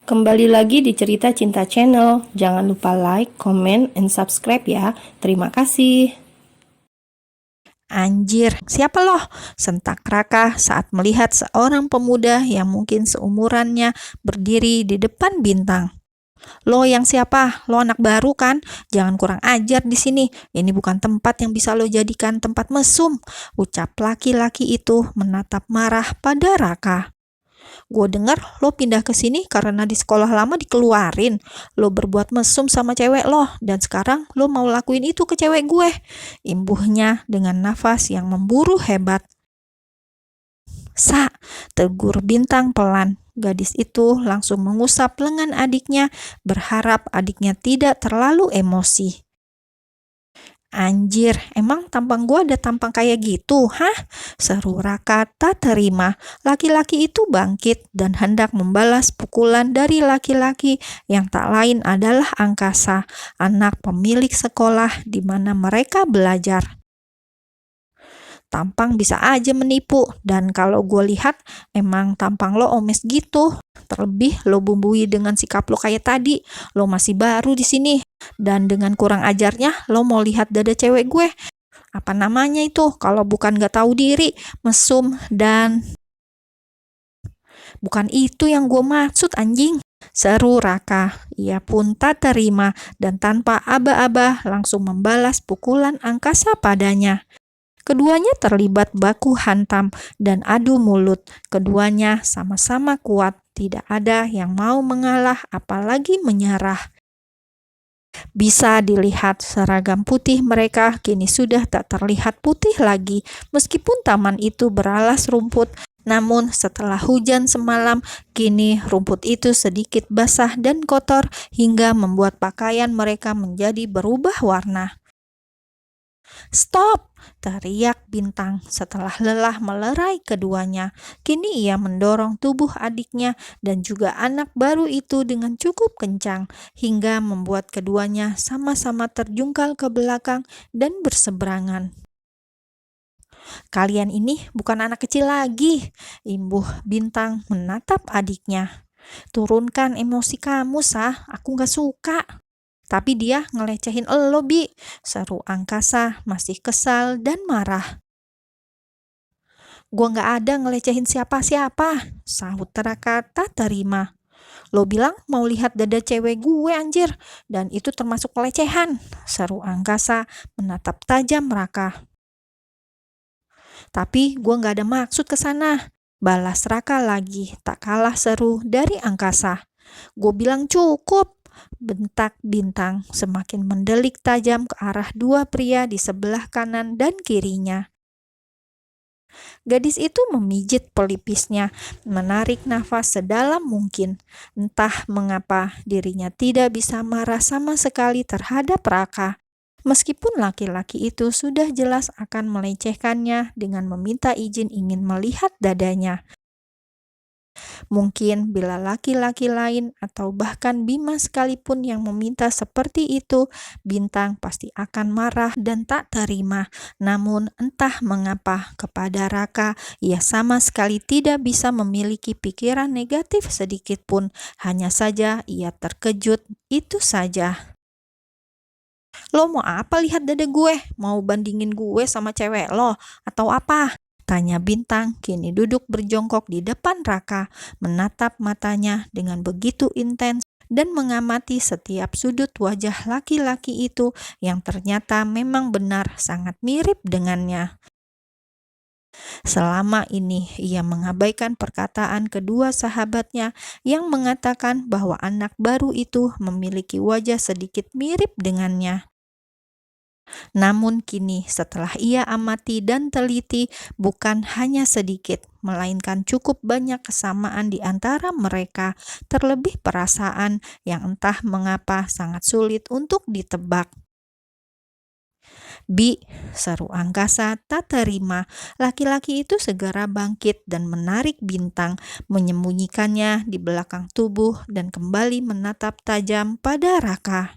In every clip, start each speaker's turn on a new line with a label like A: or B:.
A: Kembali lagi di Cerita Cinta Channel. Jangan lupa like, comment, and subscribe ya. Terima kasih.
B: Anjir, siapa loh? Sentak Raka saat melihat seorang pemuda yang mungkin seumurannya berdiri di depan Bintang. Lo yang siapa? Lo anak baru kan? Jangan kurang ajar di sini. Ini bukan tempat yang bisa lo jadikan tempat mesum, ucap laki-laki itu menatap marah pada Raka. Gue dengar lo pindah ke sini karena di sekolah lama dikeluarin. Lo berbuat mesum sama cewek lo, dan sekarang lo mau lakuin itu ke cewek gue. Imbuhnya dengan nafas yang memburu hebat. Sa, tegur Bintang pelan. Gadis itu langsung mengusap lengan adiknya, berharap adiknya tidak terlalu emosi. Anjir, emang tampang gue ada tampang kayak gitu, hah? Seru Raka tak terima. Laki-laki itu bangkit dan hendak membalas pukulan dari laki-laki yang tak lain adalah Angkasa, anak pemilik sekolah di mana mereka belajar. Tampang bisa aja menipu, dan kalau gue lihat emang tampang lo omes gitu. Terlebih lo bumbui dengan sikap lo kayak tadi. Lo masih baru di sini, dan dengan kurang ajarnya lo mau lihat dada cewek gue. Apa namanya itu kalau bukan gak tahu diri, mesum, dan bukan itu yang gue maksud anjing. Seru Raka. Ia pun tak terima dan tanpa aba-aba langsung membalas pukulan Angkasa padanya. Keduanya terlibat baku hantam dan adu mulut. Keduanya sama-sama kuat, tidak ada yang mau mengalah apalagi menyerah. Bisa dilihat seragam putih mereka kini sudah tak terlihat putih lagi, meskipun taman itu beralas rumput. Namun setelah hujan semalam, kini rumput itu sedikit basah dan kotor hingga membuat pakaian mereka menjadi berubah warna. Stop! Teriak Bintang setelah lelah melerai keduanya. Kini ia mendorong tubuh adiknya dan juga anak baru itu dengan cukup kencang, hingga membuat keduanya sama-sama terjungkal ke belakang dan berseberangan. Kalian ini bukan anak kecil lagi, imbuh Bintang menatap adiknya. Turunkan emosi kamu, Sah. Aku gak suka. Tapi dia ngelecehin elo, Bi, seru Angkasa masih kesal dan marah. Gua gak ada ngelecehin siapa-siapa, sahut Raka tak terima. Lo bilang mau lihat dada cewek gue anjir, dan itu termasuk pelecehan, seru Angkasa menatap tajam Raka. Tapi gua gak ada maksud ke sana, balas Raka lagi tak kalah seru dari Angkasa. Gue bilang cukup, bentak Bintang semakin mendelik tajam ke arah dua pria di sebelah kanan dan kirinya. Gadis itu memijit pelipisnya, menarik nafas sedalam mungkin. Entah mengapa dirinya tidak bisa marah sama sekali terhadap Raka. Meskipun laki-laki itu sudah jelas akan melecehkannya dengan meminta izin ingin melihat dadanya. Mungkin bila laki-laki lain atau bahkan Bima sekalipun yang meminta seperti itu, Bintang pasti akan marah dan tak terima. Namun entah mengapa kepada Raka, ia sama sekali tidak bisa memiliki pikiran negatif sedikit pun. Hanya saja ia terkejut, itu saja. Lo mau apa lihat dada gue? Mau bandingin gue sama cewek lo? Atau apa? Tanya Bintang, kini duduk berjongkok di depan Raka, menatap matanya dengan begitu intens dan mengamati setiap sudut wajah laki-laki itu yang ternyata memang benar sangat mirip dengannya. Selama ini ia mengabaikan perkataan kedua sahabatnya yang mengatakan bahwa anak baru itu memiliki wajah sedikit mirip dengannya. Namun kini setelah ia amati dan teliti, bukan hanya sedikit, melainkan cukup banyak kesamaan di antara mereka, terlebih perasaan yang entah mengapa sangat sulit untuk ditebak. Bi, seru Angkasa tak terima. Laki-laki itu segera bangkit dan menarik Bintang, menyembunyikannya di belakang tubuh dan kembali menatap tajam pada Raka.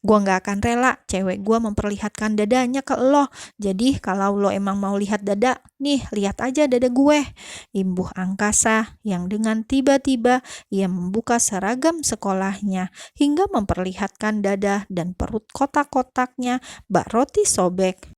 B: Gua nggak akan rela cewek gua memperlihatkan dadanya ke lo. Jadi kalau lo emang mau lihat dada, nih lihat aja dada gue. Imbuh angkasa yang dengan tiba-tiba ia membuka seragam sekolahnya hingga memperlihatkan dada dan perut kotak-kotaknya bak roti sobek.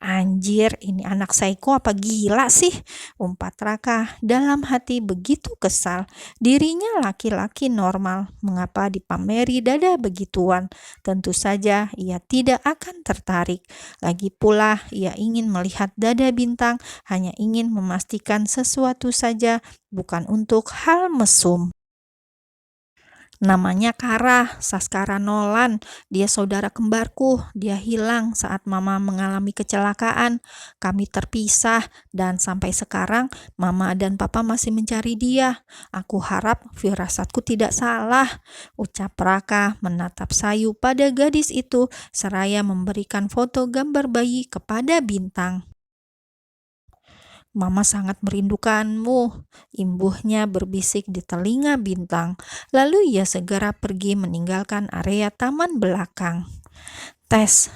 B: Anjir, ini anak psycho apa gila sih? Umpat Raka dalam hati begitu kesal. Dirinya laki-laki normal, mengapa dipameri dada begituan? Tentu saja ia tidak akan tertarik. Lagi pula ia ingin melihat dada Bintang, hanya ingin memastikan sesuatu saja, bukan untuk hal mesum. Namanya Kara, Saskara Nolan. Dia saudara kembarku. Dia hilang saat mama mengalami kecelakaan. Kami terpisah dan sampai sekarang mama dan papa masih mencari dia. Aku harap firasatku tidak salah, ucap Raka menatap sayu pada gadis itu seraya memberikan foto gambar bayi kepada Bintang. Mama sangat merindukanmu, imbuhnya berbisik di telinga Bintang. Lalu ia segera pergi meninggalkan area taman belakang. Tes.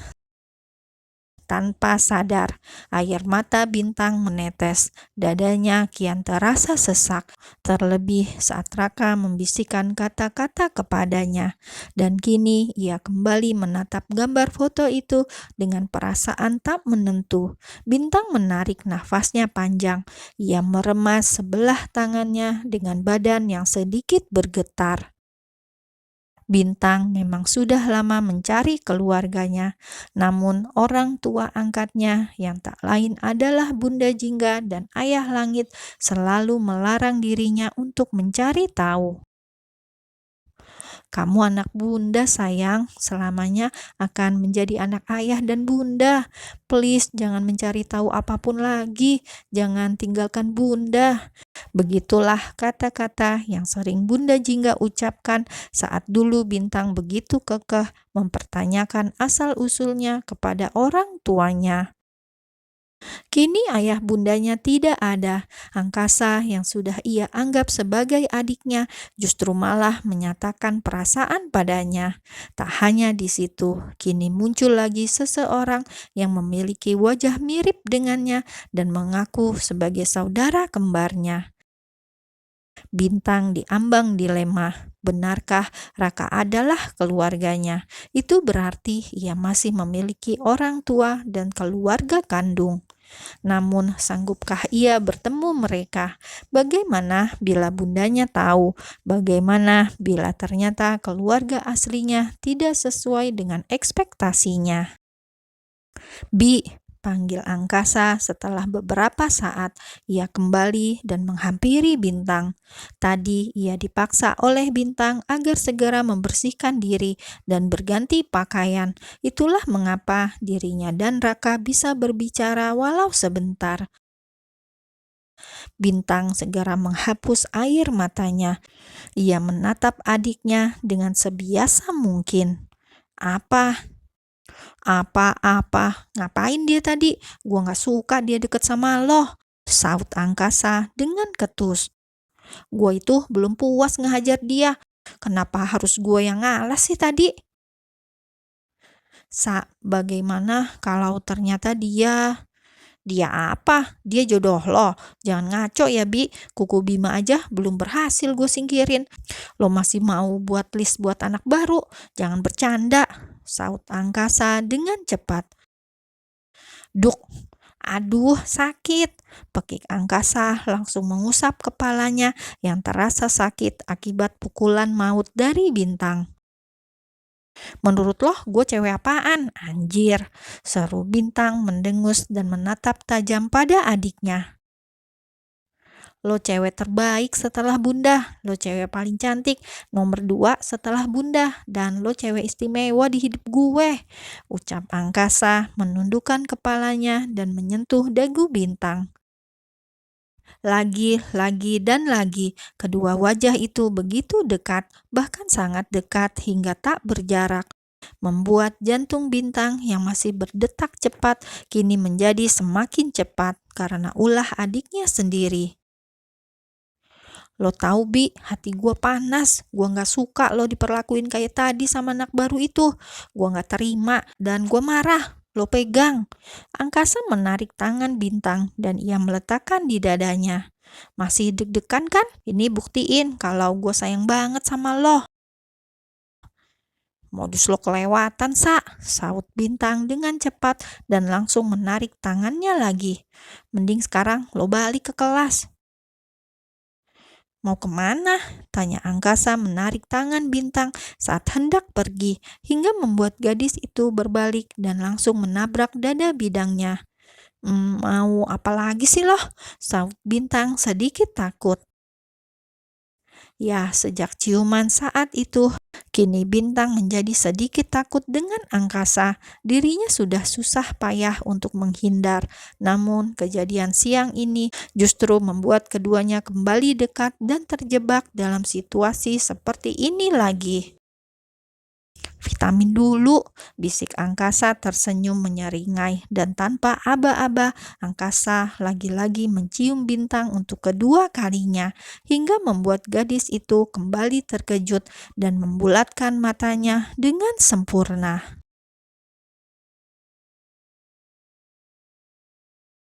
B: Tanpa sadar, air mata Bintang menetes. Dadanya kian terasa sesak, terlebih saat Raka membisikkan kata-kata kepadanya. Dan kini ia kembali menatap gambar foto itu dengan perasaan tak menentu. Bintang menarik nafasnya panjang. Ia meremas sebelah tangannya dengan badan yang sedikit bergetar. Bintang memang sudah lama mencari keluarganya, namun orang tua angkatnya yang tak lain adalah Bunda Jingga dan Ayah Langit selalu melarang dirinya untuk mencari tahu. Kamu anak bunda sayang, selamanya akan menjadi anak ayah dan bunda. Please jangan mencari tahu apapun lagi, jangan tinggalkan bunda. Begitulah kata-kata yang sering Bunda Jingga ucapkan saat dulu Bintang begitu kekeh mempertanyakan asal-usulnya kepada orang tuanya. Kini ayah bundanya tidak ada. Angkasa yang sudah ia anggap sebagai adiknya justru malah menyatakan perasaan padanya. Tak hanya di situ, kini muncul lagi seseorang yang memiliki wajah mirip dengannya dan mengaku sebagai saudara kembarnya. Bintang diambang dilema. Benarkah Raka adalah keluarganya? Itu berarti ia masih memiliki orang tua dan keluarga kandung. Namun, sanggupkah ia bertemu mereka? Bagaimana bila bundanya tahu? Bagaimana bila ternyata keluarga aslinya tidak sesuai dengan ekspektasinya? Bi, panggil angkasa setelah beberapa saat. Ia kembali dan menghampiri Bintang. Tadi ia dipaksa oleh Bintang agar segera membersihkan diri dan berganti pakaian. Itulah mengapa dirinya dan Raka bisa berbicara walau sebentar. Bintang segera menghapus air matanya. Ia menatap adiknya dengan sebiasa mungkin. Apa? Ngapain dia tadi? Gua gak suka dia deket sama lo, saut angkasa dengan ketus. Gua itu belum puas ngehajar dia. Kenapa harus gua yang ngalah sih tadi? Bagaimana kalau ternyata dia apa? Dia jodoh lo. Jangan ngaco ya, Bi. Kuku Bima aja belum berhasil gue singkirin. Lo masih mau buat list buat anak baru? Jangan bercanda, saut angkasa dengan cepat. Duk, aduh sakit. Pekik angkasa langsung mengusap kepalanya yang terasa sakit akibat pukulan maut dari Bintang. Menurut lo, gue cewek apaan? Anjir, seru Bintang mendengus dan menatap tajam pada adiknya. Lo cewek terbaik setelah bunda, lo cewek paling cantik, nomor 2 setelah bunda, dan lo cewek istimewa di hidup gue, ucap angkasa menundukkan kepalanya dan menyentuh dagu Bintang. Lagi, dan lagi, kedua wajah itu begitu dekat, bahkan sangat dekat hingga tak berjarak, membuat jantung Bintang yang masih berdetak cepat kini menjadi semakin cepat karena ulah adiknya sendiri. Lo tahu Bi, hati gue panas. Gue gak suka lo diperlakuin kayak tadi sama anak baru itu. Gue gak terima dan gue marah. Lo pegang. Angkasa menarik tangan Bintang dan ia meletakkan di dadanya. Masih deg-degan kan? Ini buktiin kalau gue sayang banget sama lo. Modus lo kelewatan, saut Bintang dengan cepat dan langsung menarik tangannya lagi. Mending sekarang lo balik ke kelas. Mau kemana? Tanya Angkasa menarik tangan Bintang saat hendak pergi, hingga membuat gadis itu berbalik dan langsung menabrak dada bidangnya. Mau apa lagi sih loh? Saut Bintang sedikit takut. Ya, sejak ciuman saat itu, kini Bintang menjadi sedikit takut dengan Angkasa. Dirinya sudah susah payah untuk menghindar. Namun, kejadian siang ini justru membuat keduanya kembali dekat dan terjebak dalam situasi seperti ini lagi. Vitamin dulu, bisik Angkasa tersenyum menyeringai, dan tanpa aba-aba, Angkasa lagi-lagi mencium Bintang untuk kedua kalinya, hingga membuat gadis itu kembali terkejut dan membulatkan matanya dengan sempurna.